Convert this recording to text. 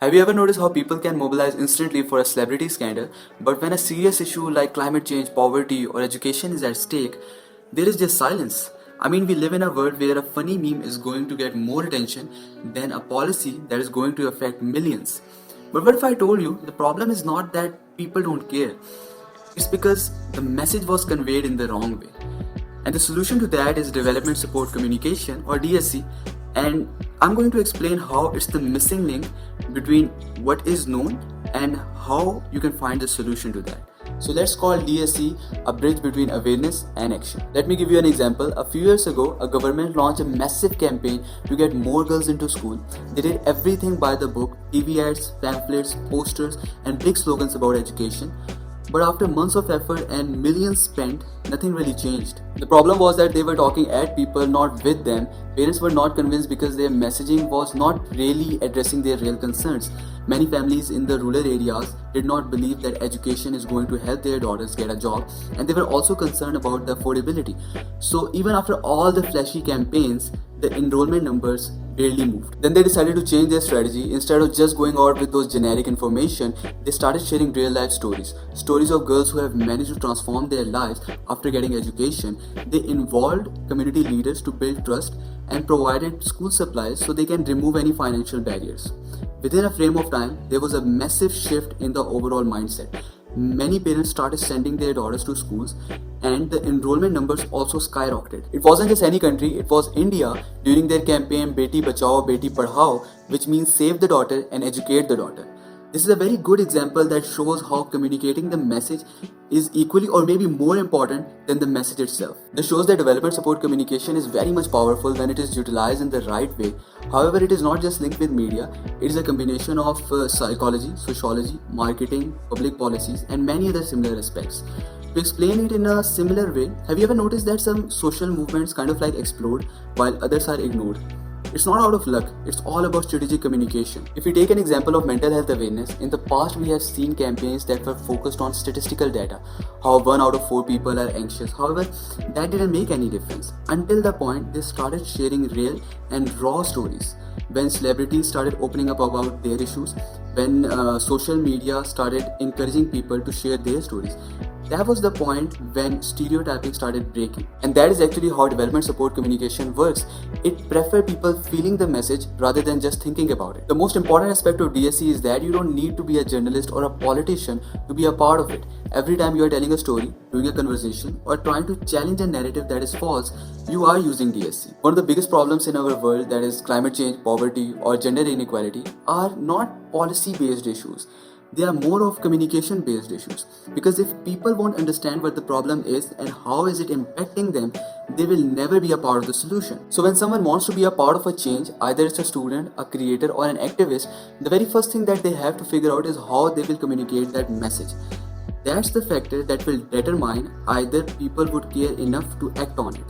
Have you ever noticed how people can mobilize instantly for a celebrity scandal, but when a serious issue like climate change, poverty, or education is at stake, there is just silence? I mean, we live in a world where a funny meme is going to get more attention than a policy that is going to affect millions. But what if I told you the problem is not that people don't care? It's because the message was conveyed in the wrong way. And the solution to that is Development Support Communication, or DSC, and I'm going to explain how it's the missing link between what is known and how you can find the solution to that. So let's call DSC a bridge between awareness and action. Let me give you an example. A few years ago, a government launched a massive campaign to get more girls into school. They did everything by the book: TV ads, pamphlets, posters, and big slogans about education. But after months of effort and millions spent, nothing really changed. The problem was that they were talking at people, not with them. Parents were not convinced because their messaging was not really addressing their real concerns. Many families in the rural areas did not believe that education is going to help their daughters get a job, and they were also concerned about the affordability. So even after all the flashy campaigns, the enrollment numbers barely moved. Then they decided to change their strategy. Instead of just going out with those generic information, they started sharing real life stories. Stories of girls who have managed to transform their lives after getting education. They involved community leaders to build trust and provided school supplies so they can remove any financial barriers. Within a frame of time, there was a massive shift in the overall mindset. Many parents started sending their daughters to schools, and the enrollment numbers also skyrocketed. It wasn't just any country, it was India during their campaign Beti Bachao, Beti Padhao, which means save the daughter and educate the daughter. This is a very good example that shows how communicating the message is equally or maybe more important than the message itself. This shows that development support communication is very much powerful when it is utilized in the right way. However, it is not just linked with media, it is a combination of psychology, sociology, marketing, public policies, and many other similar aspects. To explain it in a similar way, have you ever noticed that some social movements kind of like explode while others are ignored? It's not out of luck, it's all about strategic communication. If we take an example of mental health awareness, in the past we have seen campaigns that were focused on statistical data, how 1 out of 4 people are anxious. However, that didn't make any difference until the point they started sharing real and raw stories. When celebrities started opening up about their issues, when social media started encouraging people to share their stories, that was the point when stereotyping started breaking. And that is actually how development support communication works. It prefers people feeling the message rather than just thinking about it. The most important aspect of DSC is that you don't need to be a journalist or a politician to be a part of it. Every time you are telling a story, doing a conversation, or trying to challenge a narrative that is false, you are using DSC. One of the biggest problems in our world, that is climate change, poverty, or gender inequality, are not policy-based issues. They are more of communication based issues, because if people won't understand what the problem is and how is it impacting them, they will never be a part of the solution. So when someone wants to be a part of a change, either it's a student, a creator, or an activist, the very first thing that they have to figure out is how they will communicate that message. That's the factor that will determine either people would care enough to act on it.